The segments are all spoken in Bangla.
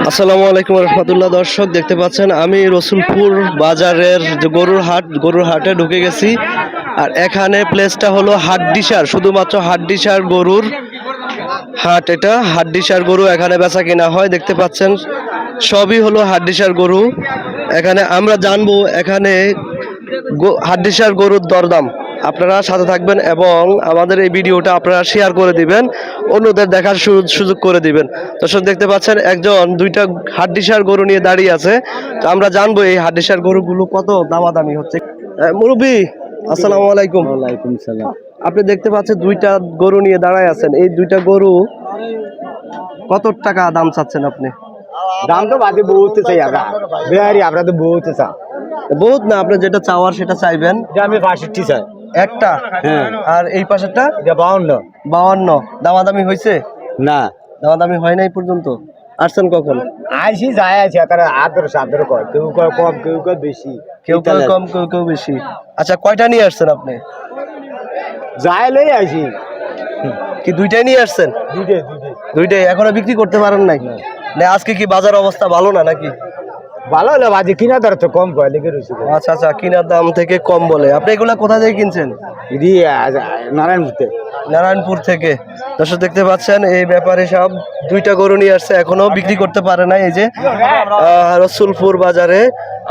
আসসালামু আলাইকুম রহমতুল্লাহ। দর্শক দেখতে পাচ্ছেন আমি রসুলপুর বাজারের যে গরুর হাটে ঢুকে গেছি। আর এখানে প্লেসটা হলো হাড্ডিসার, শুধুমাত্র হাড্ডিসার গরুর হাট। এটা হাড্ডিসার গরু এখানে বেচা কিনা হয়। দেখতে পাচ্ছেন সবই হলো হাড্ডিসার গরু। এখানে আমরা জানবো এখানে হাড্ডিসার গরুর দরদাম। আপনারা সাথে থাকবেন এবং আমাদের এই ভিডিওটা আপনারা শেয়ার করে দিবেন, অন্যদের দেখার সুযোগ করে দিবেন। দর্শক দেখতে পাচ্ছেন একজন দুইটা হাড্ডিসার গরু নিয়ে দাঁড়িয়ে আছে। তো আমরা জানবো এই হাড্ডিসার গরুগুলো কত দামাদামি হচ্ছে। মুরব্বী আসসালামু আলাইকুম। ওয়ালাইকুম সালাম। আপনি দেখতে পাচ্ছেন দুইটা গরু নিয়ে দাঁড়ায় আছেন। এই দুইটা গরু কত টাকা দাম চাচ্ছেন আপনি? দাম তো বাদে বহুত চাই আমরা বিহারি, আমরা তো বহুত চা বহুত না, আপনি যেটা চাওয়ার সেটা চাইবেন। আমি 65 চাই একটা। হ্যাঁ। আর এই পাশেরটা 52। 52। দামাদামি হয়েছে? না, দামাদামি হয় নাই পর্যন্ত। আসছেন কখন? আইসি যায় আছে তারা আদর কয়, কেউ কয় কম, কেউ কয় বেশি, কেউ কেউ কম, কেউ কেউ বেশি। আচ্ছা, কয়টা নিয়ে আসছেন আপনি? যায় লই আইসি। কি দুইটাই নিয়ে আসছেন? দুইটাই এখনো বিক্রি করতে পারেন নাই? না, আজকে কি বাজার অবস্থা ভালো না নাকি? ভালো হলো বাজে, কিনা দর তো কম কয় লেগে রয়েছে। আচ্ছা আচ্ছা, কিনার দাম থেকে কম বলে। আপনি এগুলা কোথা থেকে কিনছেন? নারায়ণপুরতে। নারায়ণপুর থেকে। দর্শক দেখতে পাচ্ছেন এই ব্যাপারে সব দুইটা গরু নিয়ে আসছে, এখনো বিক্রি করতে পারে না। এই যে রসুলপুর বাজারে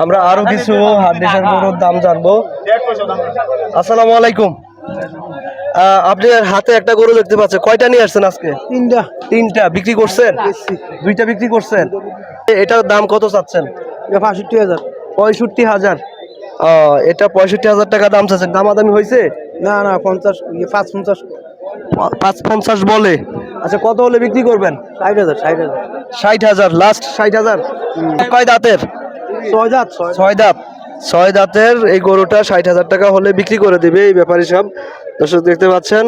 আমরা আরো কিছু হাড্ডিসার গরুর দাম জানবো। আসসালামু আলাইকুম। আপনার হাতে একটা গরু দেখতে পাচ্ছেন, কয়টা নিয়ে আসছেন আজকে? তিনটা বিক্রি করছেন? দুইটা বিক্রি করছেন। এটার দাম কত চাচ্ছেন? 65,000। 65,000। এটা 65,000 টাকা দাম চাচ্ছেন। দামাদামি হয়েছে? না 50, 550। 550 বলে। আচ্ছা, কত হলে বিক্রি করবেন? 60,000। 60,000 লাস্ট। 60,000। কয় দাঁতের? 6 দাঁত। 6 দাঁত। 6 দাঁতের এই গরুটা 60,000 টাকা হলে বিক্রি করে দিবে এই ব্যাপারী সব। দর্শক দেখতে পাচ্ছেন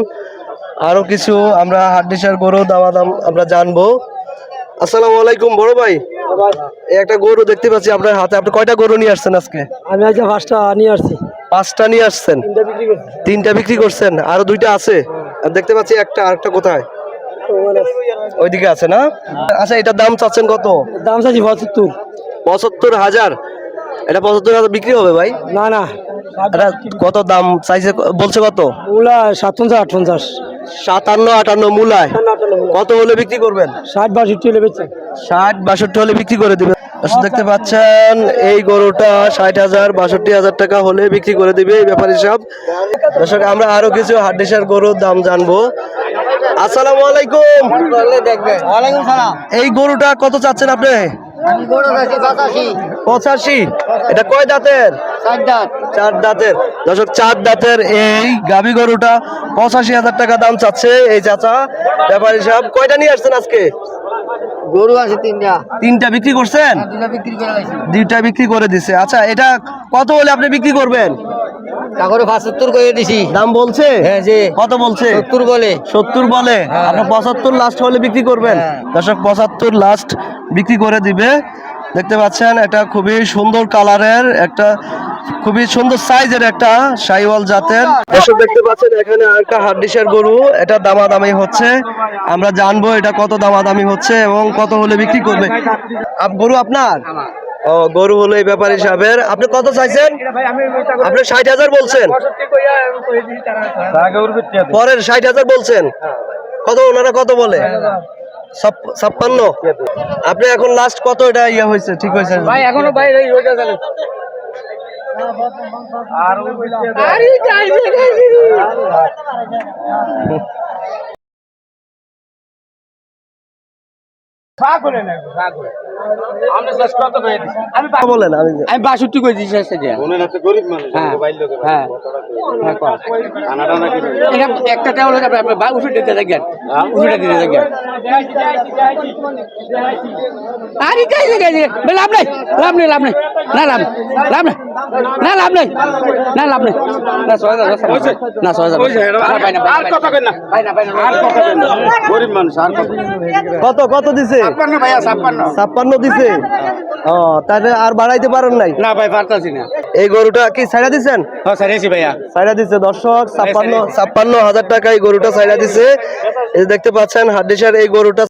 আরো কিছু আমরা হাড্ডিসার গরু দামাদাম আমরা জানবো। আসসালামু আলাইকুম বড় ভাই। এই একটা গরু দেখতে পাচ্ছি আপনার হাতে। আপনি কয়টা গরু নিয়ে আসছেন আজকে? আমি আজকে 5টা নিয়ে আসছি। 5টা নিয়ে আসছেন? 3টা বিক্রি করছেন, আরো 2টা আছে। আর দেখতে পাচ্ছি আরেকটা কোথায়? ওইদিকে আছে না? আচ্ছা, এটার দাম চাচ্ছেন কত? দাম চাচ্ছি 75। 75,000। এটা 75,000 বিক্রি হবে ভাই? না এটা কত দাম চাইছে বলছে? কত? ওগুলা 57, 58। 57, 58 মূলায়। কত হলে বিক্রি করবেন? 60, 62 হলে বেচছে। 60, 62 হলে বিক্রি করে দিবেন। দেখতে পাচ্ছেন এই গরুটা 60,000, 62,000 টাকা হলে বিক্রি করে দিবে এই ব্যাপারী সব। দর্শক আমরা আরো কিছু হাড্ডিসার গরুর দাম জানবো। আসসালামু আলাইকুম। ওয়ালাইকুম সালাম। এই গরুটা কত চাচ্ছেন আপনি? 85। এটা কয় দাঁতের? 4 দাঁত। 4 দাঁতের। দর্শক 4 দাঁতের এই গাভী গরুটা 85,000 টাকা দাম চাচ্ছে এই চাচা ব্যাপারী সাহেব। কয়টা নিয়ে আসছেন আজকে? গরু আছে 3টা। 3টা বিক্রি করছেন? 2টা বিক্রি করে গেছে। 2টা বিক্রি করে দিছে। আচ্ছা, এটা কত হলে আপনি বিক্রি করবেন? কাগরে 75 করে দিছি। দাম বলছে? হ্যাঁ জি। কত বলছে? 70 বলে। 70 বলে। আপনি 75 লাস্ট হলে বিক্রি করবেন? দর্শক 75 লাস্ট বিক্রি করে দিবে। দেখতে পাচ্ছেন এটা খুবই সুন্দর কালারের, একটা খুবই সুন্দর সাইজের একটা শাহিওয়াল জাতের। দর্শক দেখতে পাচ্ছেন এখানে আরেকটা হাড্ডিসার গরু, এটা দামাদামি হচ্ছে। আমরা জানবো এটা কত দামাদামি হচ্ছে এবং কত হলে বিক্রি করবে। গরু আপনার? ও, গরু হলো এই ব্যাপারী সাহেবের। আপনি কত চাইছেন? আপনি 60,000 বলছেন, পরের 60,000 বলছেন। কত ওনারা কত বলে? 56। আপনি এখন লাস্ট কত এটা ইয়ে হয়েছে, ঠিক হয়েছে? ভাই এখনো ভাই এই হয়ে গেল। বলেন। আমি 62 করে দিছি সেটা। গরিব মানুষ। হ্যাঁ একটা টাকা হলো আপনি উঠে দিতে থাকেন। উঠে দিতে থাকেন। আরে যাই লাভ নাই। লাভ নাই। না লাভ নাই। না লাভ নাই। না লাভ নাই। না 6000। না 6000। আর কত করেন না? আর কত করেন না? গরিব মানুষ আর কত কত দিছে? 56 ভাইয়া 56। 56 দিছে। ও, তাহলে আর বাড়াইতে পারেন নাই? না ভাই পারতাছি না। এই গরুটা কি ছাইড়া দিছেন? হ্যাঁ ছাড়েছি ভাইয়া। ছাইড়া দিছে। দর্শক 56,000 টাকা এই গরুটা ছাইড়া দিছে। এই দেখতে পাচ্ছেন হাড্ডিসার এই গরুটা